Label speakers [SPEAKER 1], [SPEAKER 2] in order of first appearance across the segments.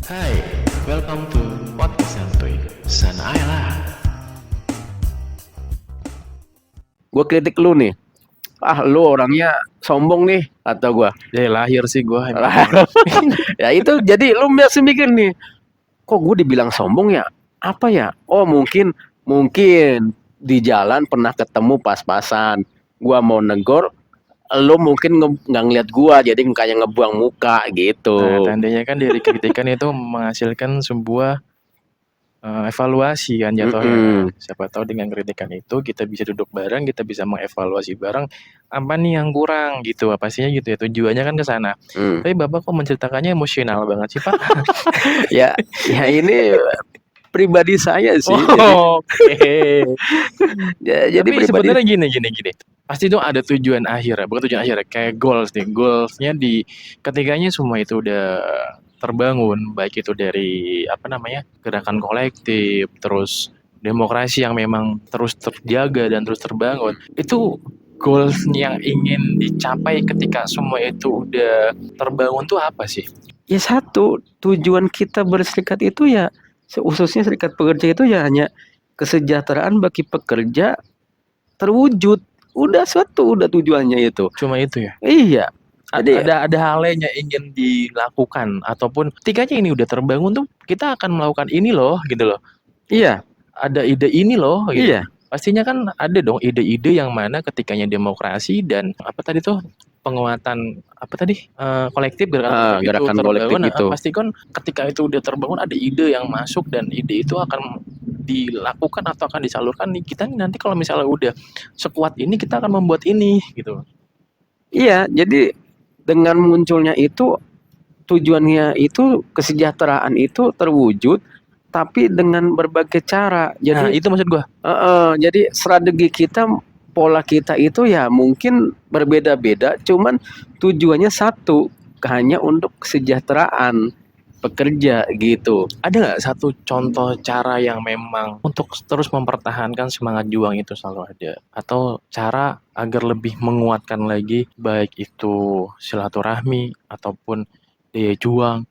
[SPEAKER 1] Hai, welcome to Podcast Santuy. Sana aja lah.
[SPEAKER 2] Gue kritik lu nih. Lu orangnya sombong nih, kata gue.
[SPEAKER 1] Dari lahir sih gue emang.
[SPEAKER 2] Ya itu jadi lu biasa mikir nih. Kok gue dibilang sombong ya? Apa ya? Oh mungkin di jalan pernah ketemu pas-pasan. Gua mau negor, lu mungkin nggak ngeliat gua, jadi kayak ngebuang muka
[SPEAKER 1] Nah,
[SPEAKER 2] gitu.
[SPEAKER 1] tandanya kan dari kritikan itu menghasilkan sebuah evaluasi kan jatuhnya kan. Siapa tahu dengan kritikan itu kita bisa duduk bareng, kita bisa mengevaluasi bareng apa nih yang kurang gitu. Pastinya gitu ya. Tujuannya kan ke sana. Tapi Bapak kok menceritakannya emosional banget sih, Pak?
[SPEAKER 2] Ya ini pribadi saya sih.
[SPEAKER 1] Oh, oke.
[SPEAKER 2] Jadi
[SPEAKER 1] Tapi
[SPEAKER 2] pribadi.
[SPEAKER 1] sebenarnya gini. Pasti tuh ada tujuan akhir ya, bukan tujuan akhir ya, kayak goals nih. Goalsnya di ketiganya semua itu udah terbangun, baik itu dari apa namanya gerakan kolektif, terus demokrasi yang memang terus terjaga dan terus terbangun. Itu goals yang ingin dicapai ketika semua itu udah terbangun tuh apa sih?
[SPEAKER 2] Ya satu, tujuan kita berserikat itu ya, khususnya serikat pekerja itu ya hanya kesejahteraan bagi pekerja terwujud. Udah tujuannya itu.
[SPEAKER 1] Cuma itu ya.
[SPEAKER 2] Iya. Jadi
[SPEAKER 1] Ada hal lain yang ingin dilakukan ataupun ketikanya ini udah terbangun tuh kita akan melakukan ini loh gitu loh.
[SPEAKER 2] iya,
[SPEAKER 1] Ada ide ini loh gitu.
[SPEAKER 2] iya.
[SPEAKER 1] Pastinya kan ada dong ide-ide yang mana ketikanya demokrasi dan apa tadi tuh penguatan apa tadi kolektif gerakan kolektif itu
[SPEAKER 2] Gerakan kolektif
[SPEAKER 1] terbangun.
[SPEAKER 2] itu.
[SPEAKER 1] Pasti kan ketika itu udah terbangun ada ide yang masuk dan ide itu akan dilakukan atau akan disalurkan nih kita nih nanti kalau misalnya udah sekuat ini kita akan membuat ini gitu.
[SPEAKER 2] Iya, jadi dengan munculnya itu tujuannya itu kesejahteraan itu terwujud tapi dengan berbagai cara.
[SPEAKER 1] Nah,
[SPEAKER 2] Jadi
[SPEAKER 1] itu maksud gua.
[SPEAKER 2] jadi strategi kita, pola kita itu ya mungkin berbeda-beda, cuman tujuannya satu, hanya untuk kesejahteraan pekerja gitu.
[SPEAKER 1] Ada nggak satu contoh cara yang memang untuk terus mempertahankan semangat juang itu selalu ada? Atau cara agar lebih menguatkan lagi baik itu silaturahmi ataupun daya juang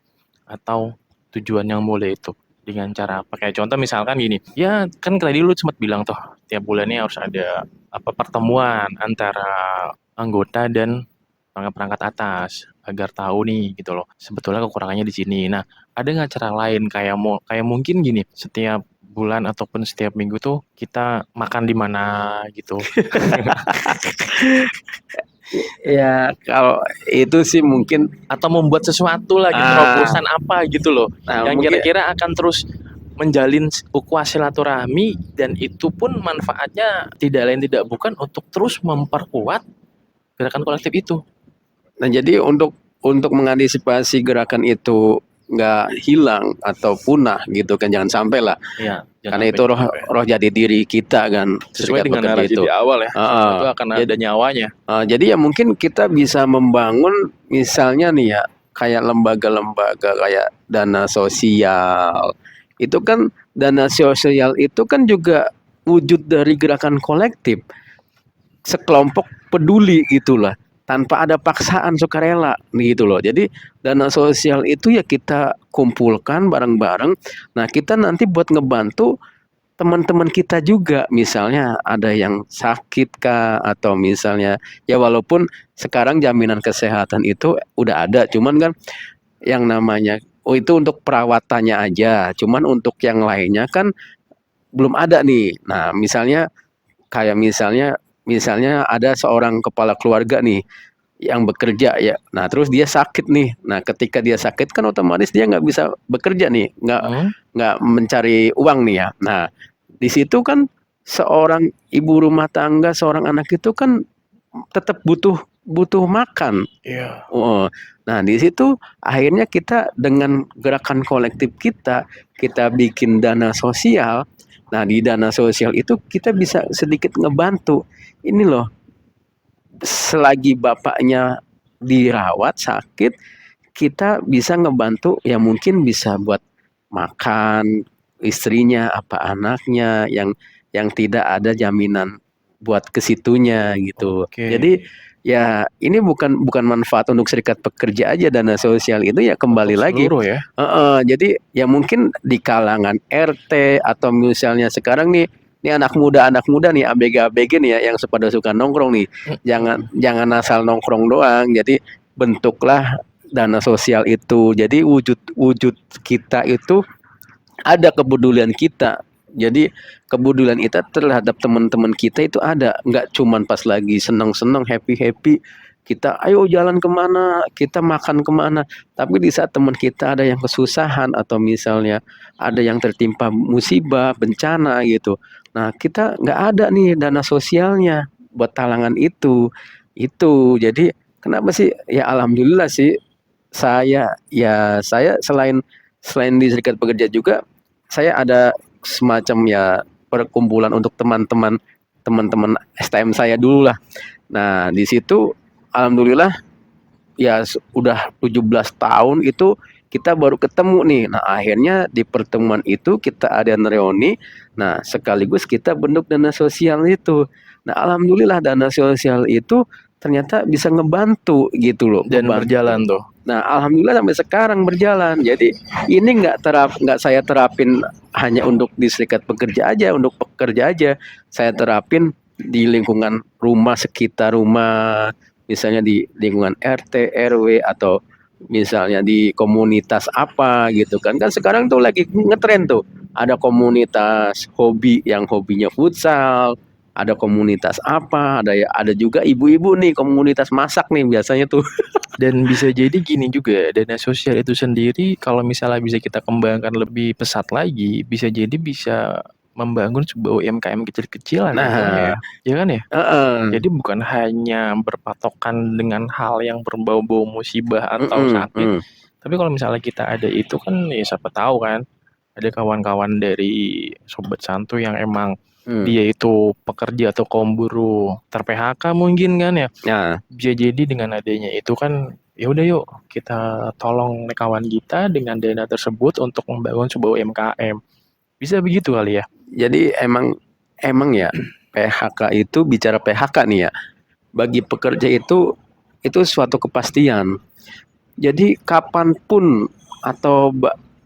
[SPEAKER 1] atau tujuan yang mulia itu dengan cara apa? Kayak contoh misalkan gini, ya kan tadi lu sempat bilang tuh tiap bulannya harus ada apa pertemuan antara anggota dan perangkat atas agar tahu nih gitu loh sebetulnya kekurangannya di sini. Nah, ada nggak cara lain kayak mungkin gini setiap bulan ataupun setiap minggu tuh kita makan di mana gitu.
[SPEAKER 2] Ya kalau itu sih mungkin
[SPEAKER 1] Atau membuat sesuatu lagi
[SPEAKER 2] ah
[SPEAKER 1] terobosan apa gitu loh
[SPEAKER 2] nah
[SPEAKER 1] yang
[SPEAKER 2] mungkin
[SPEAKER 1] kira-kira akan terus menjalin ukhuwah silaturahmi dan itu pun manfaatnya tidak lain tidak bukan untuk terus memperkuat gerakan kolektif itu.
[SPEAKER 2] nah jadi untuk mengantisipasi gerakan itu nggak hilang atau punah gitu kan, jangan sampai lah,
[SPEAKER 1] Iya,
[SPEAKER 2] karena
[SPEAKER 1] jangan
[SPEAKER 2] itu
[SPEAKER 1] sampai
[SPEAKER 2] roh
[SPEAKER 1] sampai.
[SPEAKER 2] roh jadi diri kita kan,
[SPEAKER 1] Sesuai
[SPEAKER 2] serikat
[SPEAKER 1] dengan
[SPEAKER 2] pekerja
[SPEAKER 1] narasi
[SPEAKER 2] itu.
[SPEAKER 1] di awal ya, sesuatu akan
[SPEAKER 2] Jadi,
[SPEAKER 1] ada nyawanya.
[SPEAKER 2] jadi ya mungkin kita bisa membangun misalnya nih ya, kayak lembaga-lembaga kayak dana sosial. Itu kan dana sosial itu kan juga wujud dari gerakan kolektif, sekelompok peduli gitulah, tanpa ada paksaan, sukarela gitu loh. Jadi dana sosial itu ya kita kumpulkan bareng-bareng. Nah, kita nanti buat ngebantu teman-teman kita juga, misalnya ada yang sakit kah, atau misalnya ya walaupun sekarang jaminan kesehatan itu udah ada, cuman kan yang namanya itu untuk perawatannya aja, cuman untuk yang lainnya kan belum ada nih. Nah, misalnya ada seorang kepala keluarga nih yang bekerja ya. Nah, terus dia sakit nih. Nah, ketika dia sakit kan otomatis dia nggak bisa bekerja nih,
[SPEAKER 1] Hmm?
[SPEAKER 2] nggak mencari uang nih ya. Nah, di situ kan seorang ibu rumah tangga, seorang anak itu kan tetap butuh butuh makan.
[SPEAKER 1] Iya.
[SPEAKER 2] Oh, nah di situ akhirnya kita dengan gerakan kolektif kita bikin dana sosial. Nah, di dana sosial itu kita bisa sedikit ngebantu. Ini loh, selagi bapaknya dirawat sakit, kita bisa ngebantu ya, mungkin bisa buat makan istrinya apa anaknya yang tidak ada jaminan buat ke situnya gitu.
[SPEAKER 1] Oke.
[SPEAKER 2] Jadi ya ini bukan manfaat untuk serikat pekerja aja, dana sosial itu ya kembali
[SPEAKER 1] Untuk
[SPEAKER 2] lagi.
[SPEAKER 1] seluruh ya.
[SPEAKER 2] Jadi ya mungkin di kalangan RT atau misalnya sekarang nih, anak muda nih ABG nih ya yang pada suka nongkrong nih. Jangan
[SPEAKER 1] Mm-mm.
[SPEAKER 2] jangan asal nongkrong doang. Jadi bentuklah dana sosial itu. Jadi wujud wujud kita itu ada kepedulian kita. Jadi kepedulian kita terhadap teman-teman kita itu ada, nggak cuman pas lagi senang-senang, happy-happy, kita ayo jalan kemana, kita makan kemana. Tapi di saat teman kita ada yang kesusahan atau misalnya ada yang tertimpa musibah, bencana gitu. Nah kita nggak ada nih dana sosialnya buat talangan itu. Jadi kenapa sih? Ya alhamdulillah sih saya selain selain di serikat pekerja juga saya ada semacam ya perkumpulan untuk teman-teman STM saya dulu lah. Nah, di situ alhamdulillah ya udah 17 tahun itu kita baru ketemu nih. Nah, akhirnya di pertemuan itu kita ada reuni. Nah, sekaligus kita bentuk dana sosial itu. Nah, alhamdulillah dana sosial itu ternyata bisa ngebantu gitu loh,
[SPEAKER 1] Dan berjalan tuh.
[SPEAKER 2] Nah, alhamdulillah sampai sekarang berjalan. Jadi ini nggak saya terapin hanya untuk di serikat pekerja aja, untuk pekerja aja. Saya terapin di lingkungan rumah, sekitar rumah, misalnya di lingkungan RT, RW atau misalnya di komunitas apa gitu kan. Kan sekarang tuh lagi ngetren tuh. Ada komunitas hobi yang hobinya futsal, ada komunitas apa, ada juga ibu-ibu nih komunitas masak nih biasanya tuh.
[SPEAKER 1] Dan bisa jadi gini juga, dana sosial itu sendiri kalau misalnya bisa kita kembangkan lebih pesat lagi, bisa jadi bisa membangun sebuah UMKM kecil-kecilan jatuhnya
[SPEAKER 2] Nah,
[SPEAKER 1] ya. Ya kan ya?
[SPEAKER 2] heeh.
[SPEAKER 1] Jadi bukan hanya berpatokan dengan hal yang berbau-bau musibah atau
[SPEAKER 2] Mhm,
[SPEAKER 1] sakit,
[SPEAKER 2] mhm,
[SPEAKER 1] tapi kalau misalnya kita ada itu kan ya siapa tahu kan, ada kawan-kawan dari Sobat Santuy yang emang
[SPEAKER 2] mmm.
[SPEAKER 1] dia itu pekerja atau kaum buruh ter-PHK mungkin kan ya.
[SPEAKER 2] Nah,
[SPEAKER 1] Bisa jadi dengan adanya itu kan, ya udah yuk kita tolong kawan kita dengan dana tersebut untuk membangun sebuah UMKM. Bisa begitu kali ya?
[SPEAKER 2] jadi emang emang ya PHK itu bicara PHK nih ya, bagi pekerja itu suatu kepastian. Jadi kapanpun atau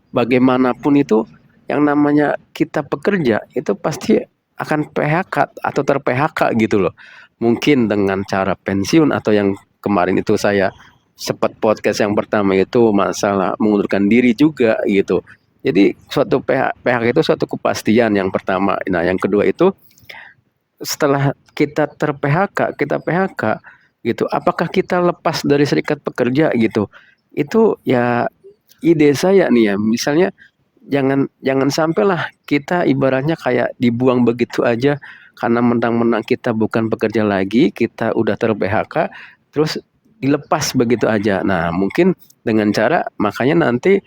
[SPEAKER 2] bagaimanapun itu yang namanya kita pekerja itu pasti akan PHK atau ter-PHK gitu loh. Mungkin dengan cara pensiun atau yang kemarin itu saya sempat podcast yang pertama itu masalah mengundurkan diri juga gitu. Jadi suatu PHK itu suatu kepastian yang pertama. Nah, yang kedua itu setelah kita ter-PHK, kita PHK gitu, apakah kita lepas dari serikat pekerja gitu? Itu ya ide saya nih ya, misalnya jangan jangan sampailah kita ibaratnya kayak dibuang begitu aja karena mentang-mentang kita bukan pekerja lagi, kita udah ter-PHK, terus dilepas begitu aja. Nah, mungkin dengan cara makanya nanti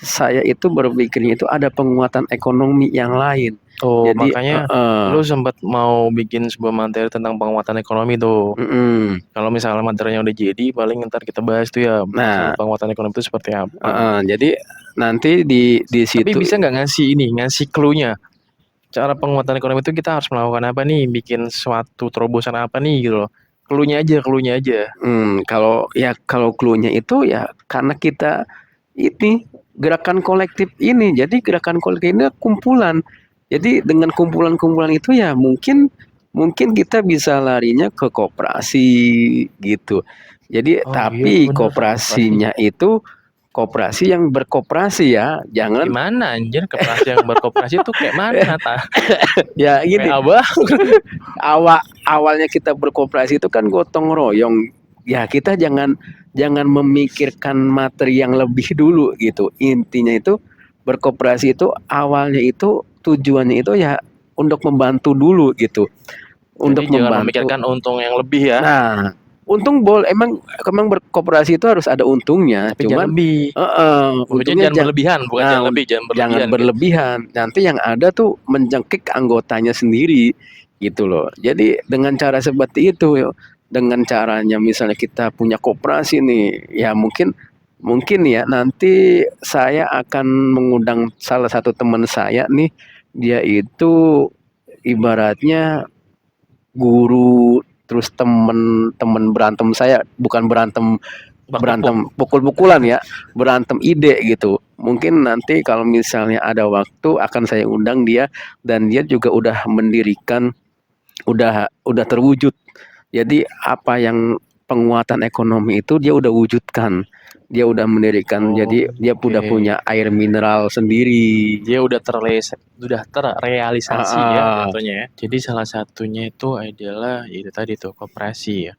[SPEAKER 2] saya itu berpikirnya itu ada penguatan ekonomi yang lain.
[SPEAKER 1] Oh,
[SPEAKER 2] Jadi
[SPEAKER 1] makanya
[SPEAKER 2] heeh,
[SPEAKER 1] lu sempat mau bikin sebuah materi tentang penguatan ekonomi tuh.
[SPEAKER 2] mhm.
[SPEAKER 1] Kalau misalnya materinya udah jadi, paling ntar kita bahas tuh ya masalah
[SPEAKER 2] Nah,
[SPEAKER 1] penguatan ekonomi itu seperti apa.
[SPEAKER 2] heeh, jadi nanti di
[SPEAKER 1] Tapi
[SPEAKER 2] situ
[SPEAKER 1] bisa nggak ngasih clue-nya? Cara penguatan ekonomi itu kita harus melakukan apa nih? Bikin suatu terobosan apa nih gitu loh. Clue-nya aja.
[SPEAKER 2] kalau clue-nya itu ya karena kita ini gerakan kolektif ini. Jadi gerakan kolektif ini kumpulan. Jadi dengan kumpulan-kumpulan itu ya mungkin mungkin kita bisa larinya ke koperasi gitu. Jadi
[SPEAKER 1] Oh iya
[SPEAKER 2] tapi
[SPEAKER 1] bener, koperasi.
[SPEAKER 2] kooperasinya itu koperasi yang berkoperasi ya, jangan
[SPEAKER 1] Gimana anjir koperasi yang berkoperasi tuh kayak mana ta?
[SPEAKER 2] ya gini.
[SPEAKER 1] Kayak apa?
[SPEAKER 2] Awalnya kita berkoperasi itu kan gotong royong. Ya kita jangan jangan memikirkan materi yang lebih dulu gitu. Intinya itu berkoperasi itu awalnya itu tujuannya itu ya untuk membantu dulu gitu.
[SPEAKER 1] Jadi
[SPEAKER 2] Untuk
[SPEAKER 1] jangan
[SPEAKER 2] membantu.
[SPEAKER 1] memikirkan untung yang lebih ya,
[SPEAKER 2] Nah, untung emang berkoperasi itu harus ada untungnya.
[SPEAKER 1] tapi jangan
[SPEAKER 2] Cuman
[SPEAKER 1] lebih. Maksudnya
[SPEAKER 2] untungnya
[SPEAKER 1] jangan berlebihan, bukan jangan
[SPEAKER 2] nah,
[SPEAKER 1] lebih, jangan
[SPEAKER 2] jangan
[SPEAKER 1] berlebihan gitu.
[SPEAKER 2] berlebihan. Nanti yang ada tuh menjengkik anggotanya sendiri gitu loh. Jadi dengan cara seperti itu, dengan caranya misalnya kita punya koperasi nih, ya mungkin mungkin ya nanti saya akan mengundang salah satu teman saya nih, dia itu ibaratnya guru terus temen berantem saya bukan berantem
[SPEAKER 1] Bak-bak.
[SPEAKER 2] berantem pukul-pukulan ya, berantem ide gitu. Mungkin nanti kalau misalnya ada waktu akan saya undang dia, dan dia juga udah mendirikan, udah terwujud. Jadi apa yang penguatan ekonomi itu dia udah wujudkan. Dia udah mendirikan, jadi dia udah
[SPEAKER 1] Oke.
[SPEAKER 2] punya air mineral sendiri.
[SPEAKER 1] Dia udah terrealisasi ya
[SPEAKER 2] Ah,
[SPEAKER 1] jatuhnya ya. Jadi salah satunya itu adalah itu tadi tuh koperasi ya.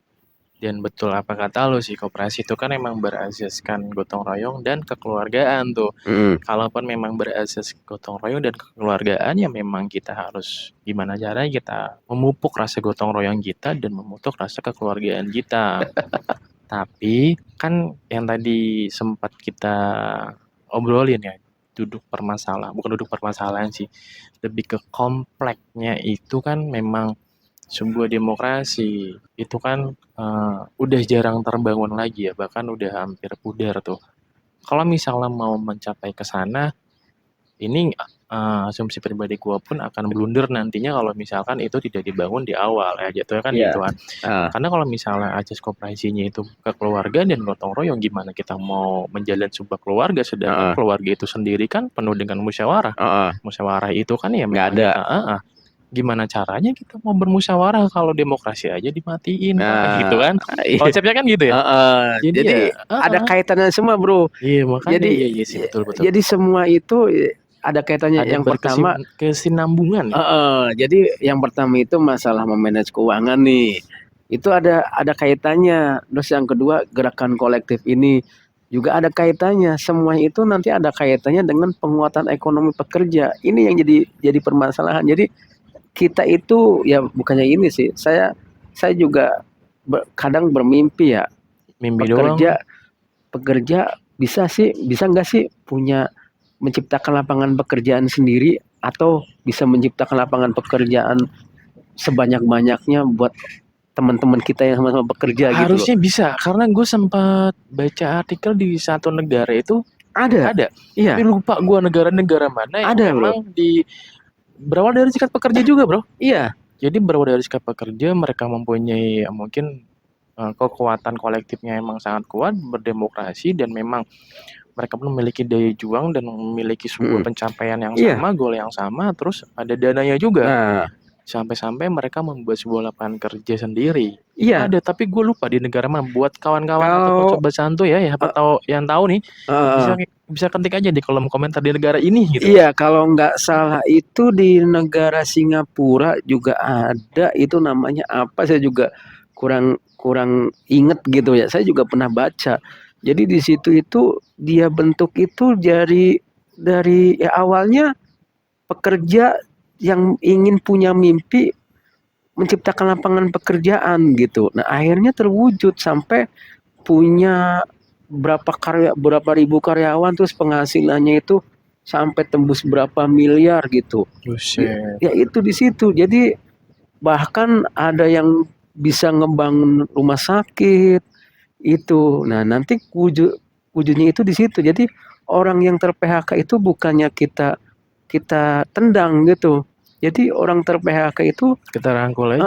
[SPEAKER 1] Dan betul apa kata lo sih, koperasi itu kan emang berasaskan gotong royong dan kekeluargaan tuh.
[SPEAKER 2] mm,
[SPEAKER 1] Kalaupun memang berasas gotong royong dan kekeluargaan ya memang kita harus gimana caranya kita memupuk rasa gotong royong kita dan memupuk rasa kekeluargaan kita. Tapi kan yang tadi sempat kita obrolin ya, bukan duduk permasalahan sih, lebih ke kompleknya itu kan memang sebuah demokrasi itu kan udah jarang terbangun lagi ya, bahkan udah hampir pudar tuh. Kalau misalnya mau mencapai ke sana, ini asumsi pribadi gua pun akan blunder nantinya kalau misalkan itu tidak dibangun di awal ya, jatuhnya kan
[SPEAKER 2] iya.
[SPEAKER 1] gitu kan.
[SPEAKER 2] Ah,
[SPEAKER 1] Karena kalau misalnya asas koperasinya itu kekeluargaan dan gotong royong, gimana kita mau menjalin sebuah keluarga sedangkan
[SPEAKER 2] ah,
[SPEAKER 1] keluarga itu sendiri kan penuh dengan musyawarah.
[SPEAKER 2] ah, ah.
[SPEAKER 1] Musyawarah itu kan ya
[SPEAKER 2] Nggak
[SPEAKER 1] memang
[SPEAKER 2] ada.
[SPEAKER 1] gimana caranya kita mau bermusyawarah kalau demokrasi aja dimatiin Pak gitu
[SPEAKER 2] Nah,
[SPEAKER 1] kan.
[SPEAKER 2] iya.
[SPEAKER 1] Konsepnya kan gitu ya. Jadi
[SPEAKER 2] Jadi
[SPEAKER 1] ya
[SPEAKER 2] ada kaitannya semua, Bro.
[SPEAKER 1] iya makanya
[SPEAKER 2] Jadi
[SPEAKER 1] iya iya sih betul betul.
[SPEAKER 2] jadi semua itu ada kaitannya.
[SPEAKER 1] Ada
[SPEAKER 2] Yang pertama,
[SPEAKER 1] kesinambungan ya.
[SPEAKER 2] jadi yang pertama itu masalah memanage keuangan nih. Itu ada kaitannya. Terus yang kedua, gerakan kolektif ini juga ada kaitannya. Semua itu nanti ada kaitannya dengan penguatan ekonomi pekerja. Ini yang jadi permasalahan. Jadi kita itu ya bukannya ini sih. Saya juga kadang bermimpi ya,
[SPEAKER 1] Mimpi doang.
[SPEAKER 2] pekerja pekerja bisa nggak sih punya menciptakan lapangan pekerjaan sendiri, atau bisa menciptakan lapangan pekerjaan sebanyak-banyaknya buat teman-teman kita yang sama-sama bekerja gitu loh.
[SPEAKER 1] Harusnya bisa karena gue sempat baca artikel di satu negara itu
[SPEAKER 2] Ada,
[SPEAKER 1] ada. Tapi
[SPEAKER 2] iya,
[SPEAKER 1] lupa gue negara-negara mana yang
[SPEAKER 2] ada bro,
[SPEAKER 1] memang berawal dari serikat pekerja juga, Bro.
[SPEAKER 2] iya,
[SPEAKER 1] Jadi berawal dari serikat pekerja, mereka mempunyai mungkin kekuatan kolektifnya emang sangat kuat, berdemokrasi dan memang mereka pun memiliki daya juang dan memiliki sebuah
[SPEAKER 2] mm,
[SPEAKER 1] pencapaian yang
[SPEAKER 2] iya.
[SPEAKER 1] sama, goal yang sama, terus ada dananya juga.
[SPEAKER 2] Nah,
[SPEAKER 1] Sampai-sampai mereka membuat sebuah lapangan kerja sendiri. Itu
[SPEAKER 2] iya.
[SPEAKER 1] ada, tapi gue lupa di negara mana. Buat kawan-kawan ataupun
[SPEAKER 2] Kalau
[SPEAKER 1] sobat santuy ya, siapa
[SPEAKER 2] eh,
[SPEAKER 1] tahu yang tahu nih, bisa
[SPEAKER 2] eh,
[SPEAKER 1] bisa ketik aja di kolom komentar di negara ini gitu.
[SPEAKER 2] iya, kalau nggak salah itu di negara Singapura juga ada, itu namanya apa? Saya juga kurang kurang inget gitu ya. Saya juga pernah baca. Jadi di situ itu dia bentuk itu dari ya awalnya pekerja yang ingin punya mimpi menciptakan lapangan pekerjaan gitu. Nah, akhirnya terwujud sampai punya berapa ribu karyawan, terus penghasilannya itu sampai tembus berapa miliar gitu.
[SPEAKER 1] Buset.
[SPEAKER 2] Ya itu di situ. Jadi bahkan ada yang bisa ngebangun rumah sakit itu. Nah, nanti wujudnya itu di situ. Jadi orang yang ter-PHK itu bukannya kita kita tendang gitu. Jadi orang ter-PHK itu
[SPEAKER 1] Kita rangkul lagi.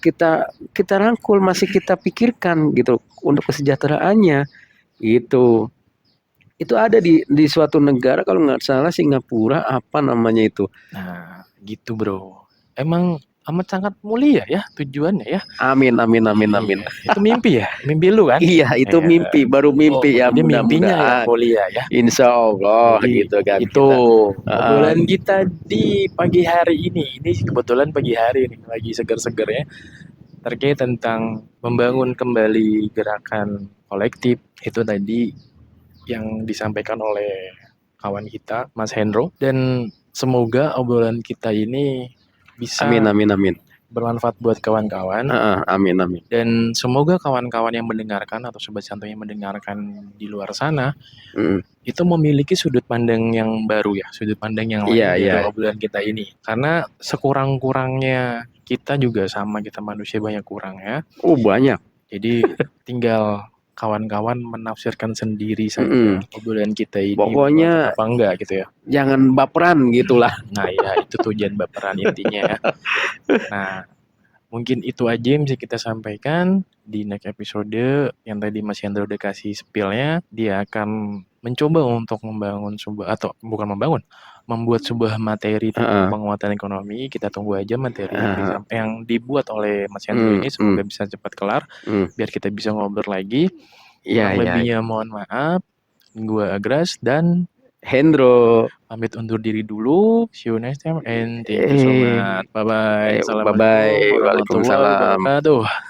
[SPEAKER 2] kita kita rangkul, masih kita pikirkan gitu untuk kesejahteraannya itu. Itu ada di suatu negara, kalau nggak salah Singapura, apa namanya itu.
[SPEAKER 1] Nah, gitu bro. Emang amat sangat mulia ya tujuannya ya.
[SPEAKER 2] Amin, amin, amin, amin.
[SPEAKER 1] Iya, itu mimpi ya, mimpi lu kan?
[SPEAKER 2] Iya, itu
[SPEAKER 1] Iya.
[SPEAKER 2] mimpi, baru
[SPEAKER 1] Oh,
[SPEAKER 2] mimpi ya,
[SPEAKER 1] ini mimpinya yang
[SPEAKER 2] mudah-mudahan.
[SPEAKER 1] mulia ya.
[SPEAKER 2] Insya Allah
[SPEAKER 1] Jadi
[SPEAKER 2] gitu kan
[SPEAKER 1] itu
[SPEAKER 2] kita. Ah,
[SPEAKER 1] obrolan kita di pagi hari ini. Ini kebetulan pagi hari nih, lagi seger-seger ya. Terkait tentang membangun kembali gerakan kolektif itu tadi yang disampaikan oleh kawan kita, Mas Hendro. Dan semoga obrolan kita ini
[SPEAKER 2] amin,
[SPEAKER 1] bisa
[SPEAKER 2] amin, amin.
[SPEAKER 1] bermanfaat buat kawan-kawan.
[SPEAKER 2] Amin, amin.
[SPEAKER 1] Dan semoga kawan-kawan yang mendengarkan atau sobat santuy yang mendengarkan di luar sana
[SPEAKER 2] Mm,
[SPEAKER 1] itu memiliki sudut pandang yang baru ya, sudut pandang yang lain
[SPEAKER 2] Iya,
[SPEAKER 1] dari
[SPEAKER 2] iya.
[SPEAKER 1] obrolan kita ini. Karena sekurang-kurangnya kita juga sama, kita manusia banyak kurangnya.
[SPEAKER 2] Banyak.
[SPEAKER 1] Jadi tinggal kawan-kawan menafsirkan sendiri saja
[SPEAKER 2] Mm-mm.
[SPEAKER 1] obrolan kita ini
[SPEAKER 2] Pokoknya
[SPEAKER 1] bermanfaat apa enggak gitu ya.
[SPEAKER 2] jangan baperan gitulah.
[SPEAKER 1] Nah ya itu tujuan baperan intinya ya. Nah Mungkin itu aja yang bisa kita sampaikan di next episode. Yang tadi Mas Hendra udah kasih spill-nya, dia akan mencoba untuk membangun sebuah, atau bukan membangun, membuat sebuah materi tentang
[SPEAKER 2] Heeh,
[SPEAKER 1] penguatan ekonomi. Kita tunggu aja materi yang
[SPEAKER 2] heeh,
[SPEAKER 1] yang dibuat oleh Mas Hendra ini,
[SPEAKER 2] mhm,
[SPEAKER 1] semoga bisa cepat kelar
[SPEAKER 2] mhm.
[SPEAKER 1] biar kita bisa ngobrol lagi.
[SPEAKER 2] Iya
[SPEAKER 1] Kurang
[SPEAKER 2] iya iya.
[SPEAKER 1] lebihnya mohon maaf. Gua Agras dan
[SPEAKER 2] Hendro,
[SPEAKER 1] pamit undur diri dulu. See you next time and thank you so
[SPEAKER 2] eh,
[SPEAKER 1] much. Bye bye.
[SPEAKER 2] bye-bye,
[SPEAKER 1] Assalamualaikum warahmatullahi
[SPEAKER 2] waalaikumsalam.
[SPEAKER 1] wabarakatuh.